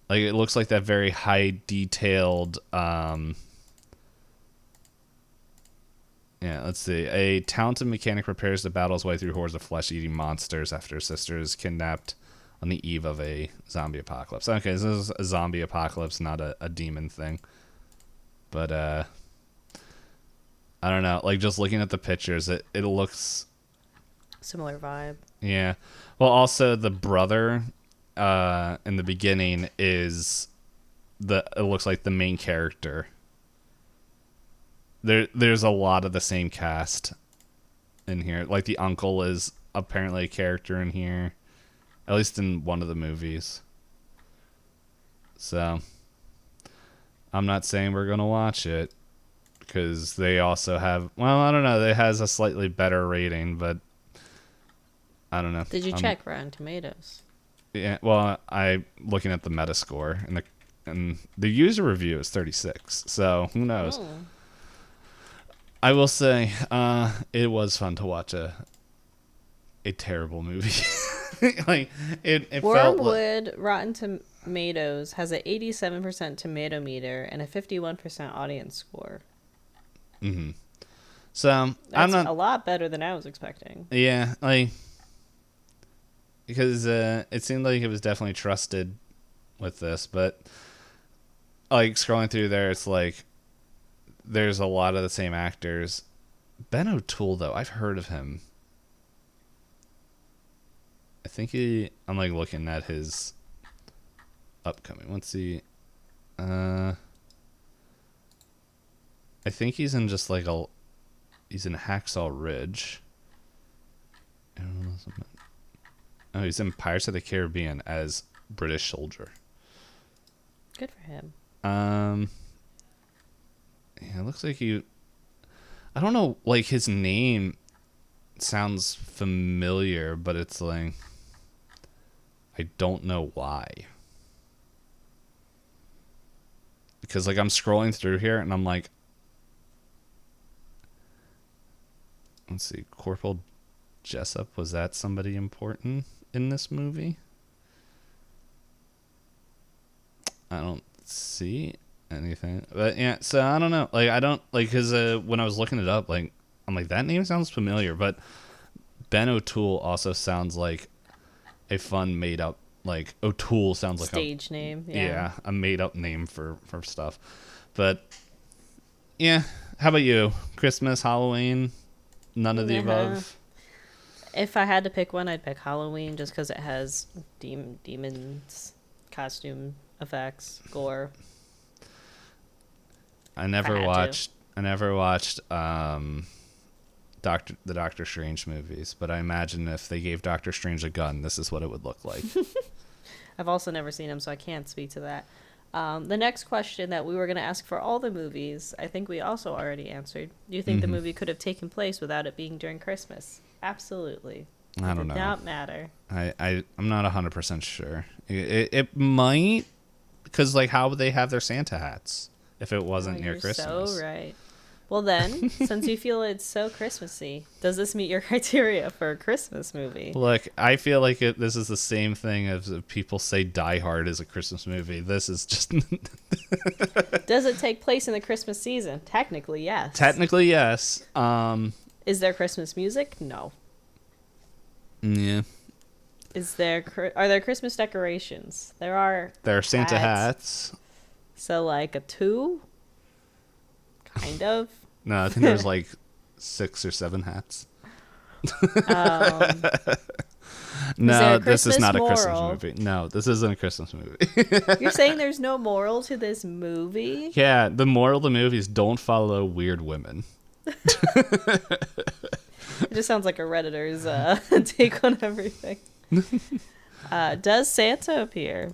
S2: looks like that very high detailed let's see. A talented mechanic prepares to battle his way through hordes of flesh-eating monsters after his sister is kidnapped on the eve of a zombie apocalypse. Okay, this is a zombie apocalypse, not a demon thing. But I don't know. Like just looking at the pictures, it looks
S1: Similar vibe.
S2: Yeah. Well, also the brother in the beginning is it looks like the main character. There's a lot of the same cast in here. Like the uncle is apparently a character in here, at least in one of the movies. So I'm not saying we're gonna watch it because they also have. Well, I don't know. It has a slightly better rating, but I don't know.
S1: Did you check Rotten Tomatoes?
S2: Yeah. Well, I'm looking at the Metascore and the user review is 36. So who knows?
S1: Oh.
S2: I will say, it was fun to watch a terrible movie. Like it felt
S1: Wormwood Rotten Tomatoes has an 87% tomato meter and a 51% audience score.
S2: Mm-hmm. So
S1: That's
S2: I'm not
S1: a lot better than I was expecting.
S2: Yeah, like because it seemed like it was definitely trusted with this, but like scrolling through there, it's like there's a lot of the same actors. Ben O'Toole, though, I've heard of him. I think I'm like looking at his upcoming. Let's see. I think he's in just like he's in Hacksaw Ridge. Oh, he's in Pirates of the Caribbean as British soldier.
S1: Good for him.
S2: Yeah, it looks like I don't know, like his name sounds familiar, but it's like I don't know why. Because like I'm scrolling through here and I'm like, let's see, Corporal Jessup, was that somebody important in this movie? I don't see anything, but yeah, so I don't know, like I don't like because when I was looking it up, like I'm like that name sounds familiar, but Ben O'Toole also sounds like a fun made up, like O'Toole sounds like
S1: stage name.
S2: Yeah, a made up name for stuff. But yeah, how about you? Christmas, Halloween, none of the above?
S1: If I had to pick one, I'd pick Halloween just because it has demons, costume effects, gore.
S2: I never watched the Doctor Strange movies, but I imagine if they gave Doctor Strange a gun, this is what it would look like.
S1: I've also never seen them, so I can't speak to that. The next question that we were going to ask for all the movies, I think we also already answered. Do you think the movie could have taken place without it being during Christmas? Absolutely.
S2: I don't know.
S1: It did not matter.
S2: I'm not 100% sure. It might, because like how would they have their Santa hats if it wasn't near Christmas?
S1: So right. Well then, since you feel it's so Christmassy, does this meet your criteria for a Christmas movie?
S2: Look, I feel like this is the same thing as if people say Die Hard is a Christmas movie. This is just...
S1: Does it take place in the Christmas season? Technically, yes.
S2: Technically, yes.
S1: Is there Christmas music? No.
S2: Yeah.
S1: Are there Christmas decorations? There are.
S2: There are Santa hats.
S1: So like a 2? Kind of.
S2: No, I think there's like 6 or 7 hats.
S1: Um,
S2: No, this is
S1: Christmas
S2: not a Christmas
S1: moral?
S2: movie. No, this isn't a Christmas movie.
S1: You're saying there's no moral to this movie?
S2: Yeah, the moral of the movie is don't follow weird women.
S1: It just sounds like a Redditor's take on everything. Does Santa appear?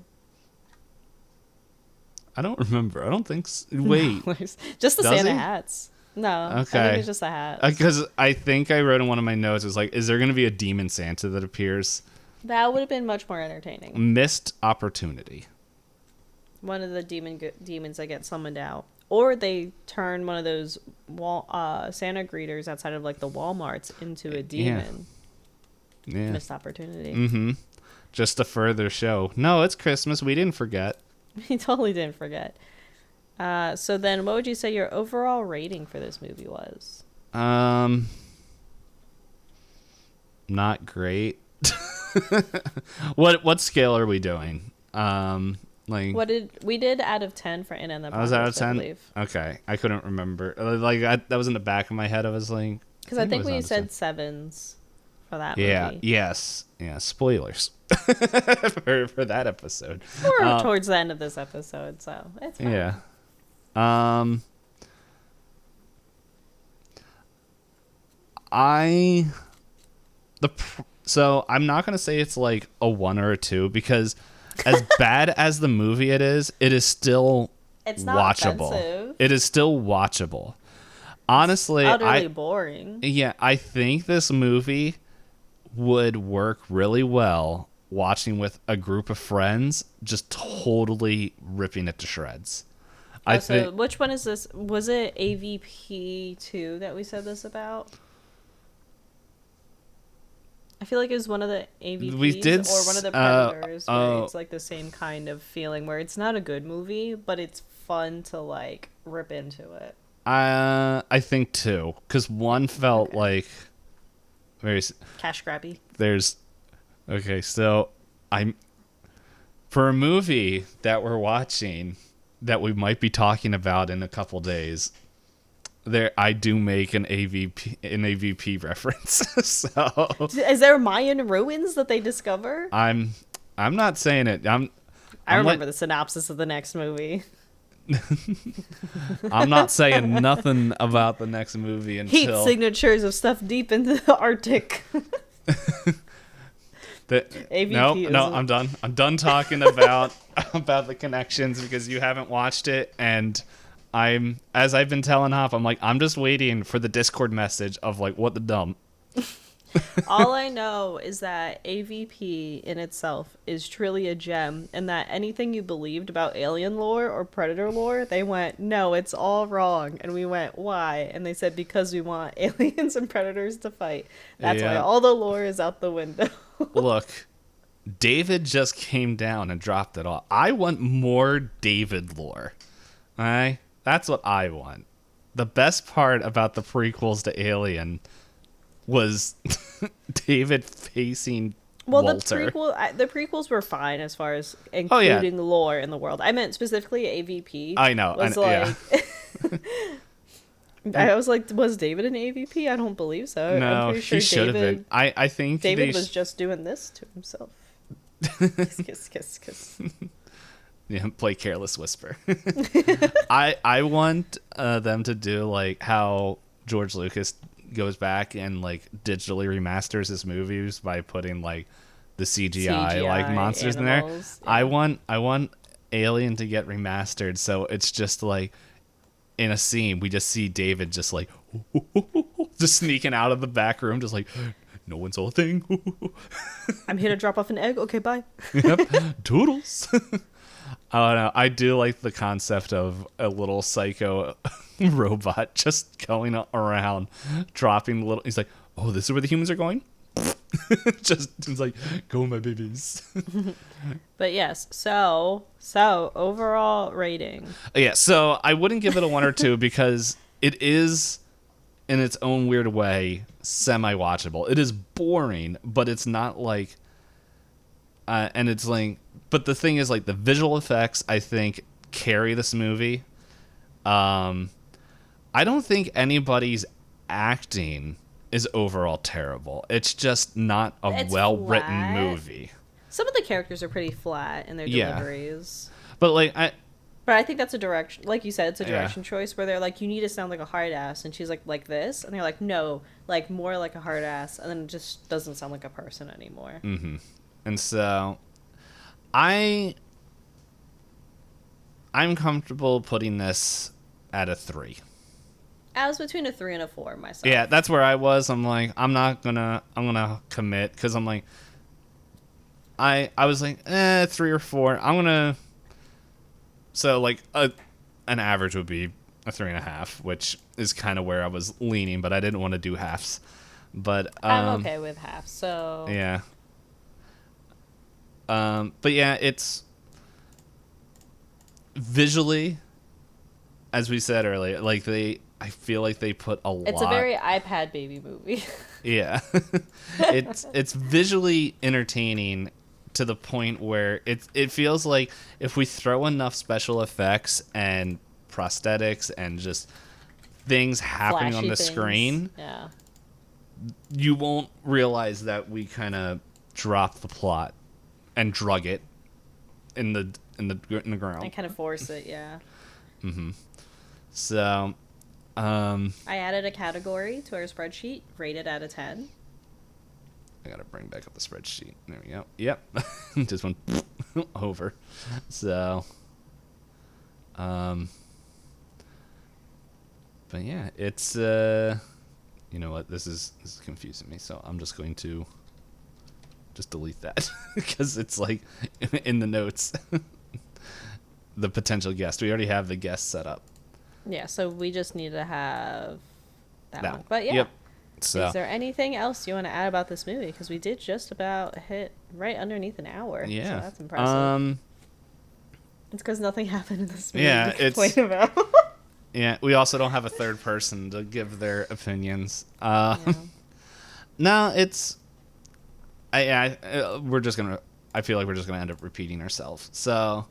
S2: I don't remember. I don't think wait.
S1: No, just the
S2: Does
S1: Santa
S2: he?
S1: hats. No,
S2: Okay.
S1: I think it's just the hats.
S2: Because I think I wrote in one of my notes, is like, is there going to be a demon Santa that appears?
S1: That would have been much more entertaining.
S2: Missed opportunity.
S1: One of the demons that get summoned out. Or they turn one of those Santa greeters outside of like the Walmarts into a demon.
S2: Yeah.
S1: Missed opportunity.
S2: Mm-hmm. Just to further show, no, it's Christmas. We didn't forget.
S1: He totally didn't forget. So then what would you say your overall rating for this movie was?
S2: Not great. What scale are we doing? Like,
S1: What did we did out of 10 for In and the
S2: I was out of
S1: Apocalypse, I
S2: 10.
S1: believe.
S2: Okay, I couldn't remember. That was in the back of my head. I was like,
S1: Because I think
S2: it was out
S1: we
S2: of
S1: said
S2: 10.
S1: sevens for that
S2: Yeah.
S1: movie.
S2: Yes. Yeah. Spoilers for that episode.
S1: Or towards the end of this episode, so it's fine.
S2: Yeah. So I'm not gonna say it's like a 1 or a 2 because as bad as the movie it is still
S1: It's not
S2: watchable.
S1: offensive.
S2: It is still watchable. Honestly,
S1: Utterly boring.
S2: Yeah, I think this movie would work really well watching with a group of friends, just totally ripping it to shreds.
S1: So which one is this? Was it AVP2 that we said this about? I feel like it was one of the AVPs
S2: We did
S1: or one of the Predators where it's like the same kind of feeling where it's not a good movie, but it's fun to like rip into it.
S2: I think 2, because 1 felt like very
S1: Cash grabby.
S2: So I'm for a movie that we're watching that we might be talking about in a couple days. I do make an AVP reference. So
S1: Is there Mayan ruins that they discover?
S2: I'm not saying it.
S1: I remember the synopsis of the next movie.
S2: I'm not saying nothing about the next movie
S1: Heat
S2: until
S1: signatures of stuff deep into the Arctic. AVP
S2: No, I'm done. I'm done talking about the connections because you haven't watched it, and as I've been telling Hop, I'm like, I'm just waiting for the Discord message of like, what the dump.
S1: All I know is that AVP in itself is truly a gem, and that anything you believed about alien lore or predator lore, they went, no, it's all wrong. And we went, why? And they said, because we want aliens and predators to fight. That's why all the lore is out the window.
S2: Look, David just came down and dropped it all. I want more David lore. All right? That's what I want. The best part about the prequels to Alien was David facing Walter.
S1: The prequels were fine as far as including lore in the world. I meant specifically AVP.
S2: I know.
S1: I was like, was David an AVP? I don't believe so.
S2: No,
S1: I'm pretty sure
S2: he should have been. I think
S1: David was just doing this to himself. Kiss, kiss, kiss.
S2: Yeah, play Careless Whisper. I want them to do like how George Lucas goes back and like digitally remasters his movies by putting like the CGI like monsters
S1: animals,
S2: in there. Yeah. I want Alien to get remastered so it's just like in a scene we just see David just like just sneaking out of the back room just like no one saw a thing.
S1: I'm here to drop off an egg. Okay, bye.
S2: Yep. Toodles. I don't know. I do like the concept of a little psycho robot just going around, dropping little. He's like, "Oh, this is where the humans are going." He's like, "Go, my babies."
S1: But yes, so overall rating.
S2: Yeah, so I wouldn't give it a 1 or 2 because it is, in its own weird way, semi-watchable. It is boring, but it's not like, and it's like. But the thing is, like, the visual effects, I think, carry this movie. I don't think anybody's acting is overall terrible. It's just not a well-written movie.
S1: Some of the characters are pretty flat in their deliveries.
S2: But like
S1: But I think that's a direction, like you said, it's a direction choice where they're like, you need to sound like a hard ass, and she's like this, and they're like, no, like more like a hard ass, and then it just doesn't sound like a person anymore.
S2: Mm-hmm. And so, I'm comfortable putting this at a 3.
S1: I was between a 3 and a 4 myself.
S2: Yeah, that's where I was. I'm like, I'm gonna commit, because I'm like, I was like, 3 or 4. So like an average would be a 3.5, which is kind of where I was leaning, but I didn't want to do halves. But
S1: I'm okay with half. So
S2: yeah. But yeah, it's visually, as we said earlier, like I feel like they put a lot.
S1: It's a very iPad baby movie.
S2: Yeah. It's visually entertaining to the point where it feels like if we throw enough special effects and prosthetics and just things happening on the screen, you won't realize that we kind of dropped the plot and drug it in the ground
S1: and kind of force it.
S2: Mm-hmm. So
S1: I added a category to our spreadsheet, rated out of 10.
S2: I gotta bring back up the spreadsheet. There we go. Yep. Just went over. So but yeah, it's you know what, this is confusing me, so I'm just going to just delete that because it's like in the notes. The potential guest. We already have the guest set up.
S1: Yeah, so we just need to have that one. But yeah.
S2: Yep. So,
S1: is there anything else you want to add about this movie? Because we did just about hit right underneath an hour.
S2: Yeah.
S1: So that's impressive. It's because nothing happened in this movie to complain about.
S2: Yeah, we also don't have a third person to give their opinions. No, it's... I feel like we're just gonna end up repeating ourselves. So,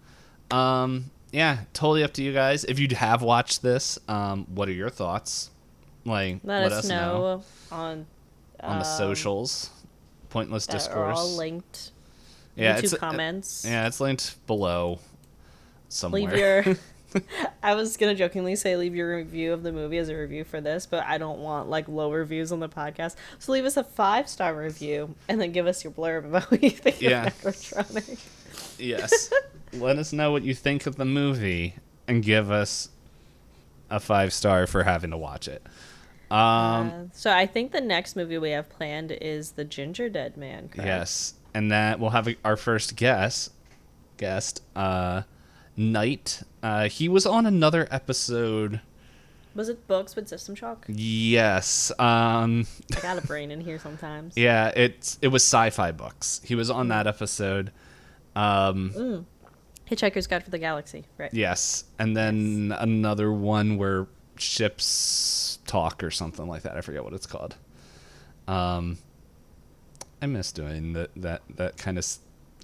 S2: yeah, totally up to you guys. If you have watched this, what are your thoughts? Like, let us know
S1: on
S2: the socials. Pointless Discourse.
S1: Are all linked.
S2: Yeah,
S1: YouTube comments.
S2: It's linked below somewhere.
S1: Leave your... I was going to jokingly say leave your review of the movie as a review for this, but I don't want like low reviews on the podcast. So leave us a 5-star review and then give us your blurb about what you think of Nekrotronic.
S2: Yes. Let us know what you think of the movie and give us a 5-star for having to watch it.
S1: So I think the next movie we have planned is The Ginger Dead Man, correct?
S2: Yes. And that we'll have our first guest, Knight. He was on another episode.
S1: Was it Books with System Shock?
S2: Yes.
S1: I got a brain in here sometimes.
S2: Yeah, it was Sci-Fi Books. He was on that episode.
S1: Hitchhiker's Guide for the Galaxy, right?
S2: Yes. And then another one where ships talk or something like that. I forget what it's called. I miss doing that kind of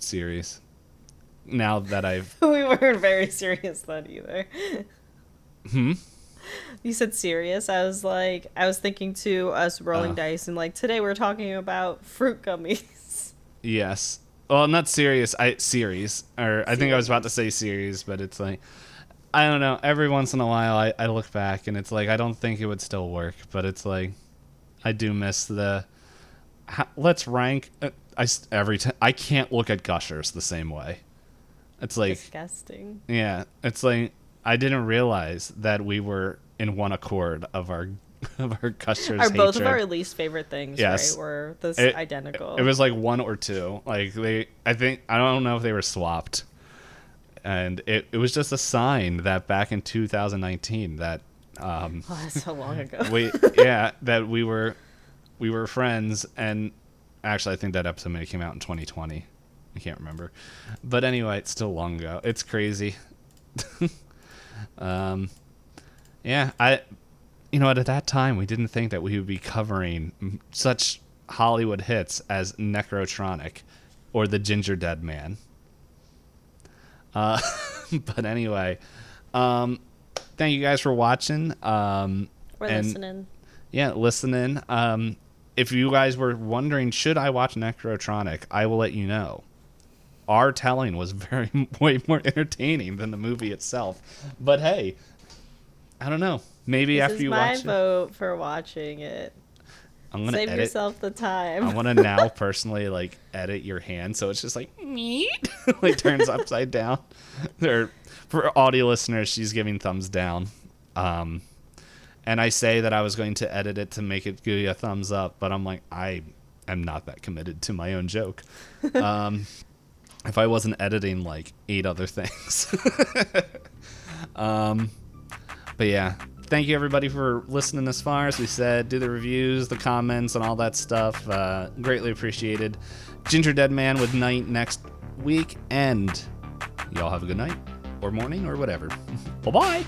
S2: series. Now that I've...
S1: We weren't very serious then either. You said serious. I was thinking to us rolling dice and like, today we're talking about fruit gummies.
S2: Yes. Well, not serious. Series. I think I was about to say series, but it's like, I don't know. Every once in a while I look back and it's like, I don't think it would still work, but it's like, I do miss let's rank. Every time I can't look at Gushers the same way. It's like
S1: disgusting.
S2: Yeah, it's like I didn't realize that we were in one accord of our Gushers.
S1: Are both of our least favorite things,
S2: yes.
S1: Right? Were this identical?
S2: It was like 1 or 2. Like I don't know if they were swapped, and it was just a sign that back in 2019 that
S1: that's so long ago.
S2: that we were friends, and actually I think that episode may have came out in 2020. I can't remember. But anyway, it's still long ago. It's crazy. Yeah, at that time, we didn't think that we would be covering such Hollywood hits as Nekrotronic or The Ginger Dead Man. But anyway, thank you guys for watching.
S1: We're listening.
S2: Yeah, listening. if you guys were wondering, should I watch Nekrotronic, I will let you know. Our telling was way more entertaining than the movie itself. But hey, I don't know. Maybe after you watch it.
S1: This is my vote for watching it.
S2: I'm gonna
S1: Save
S2: edit.
S1: yourself the time.
S2: I want to now personally like edit your hand so it's just like meat, like turns upside down. There, for audio listeners, she's giving thumbs down. And I say that I was going to edit it to make it give you a thumbs up, but I'm like, I am not that committed to my own joke. If I wasn't editing like 8 other things. But yeah, thank you everybody for listening this far. As we said, do the reviews, the comments, and all that stuff. Greatly appreciated. Ginger Dead Man with Night next week, and y'all have a good night or morning or whatever. Bye-bye.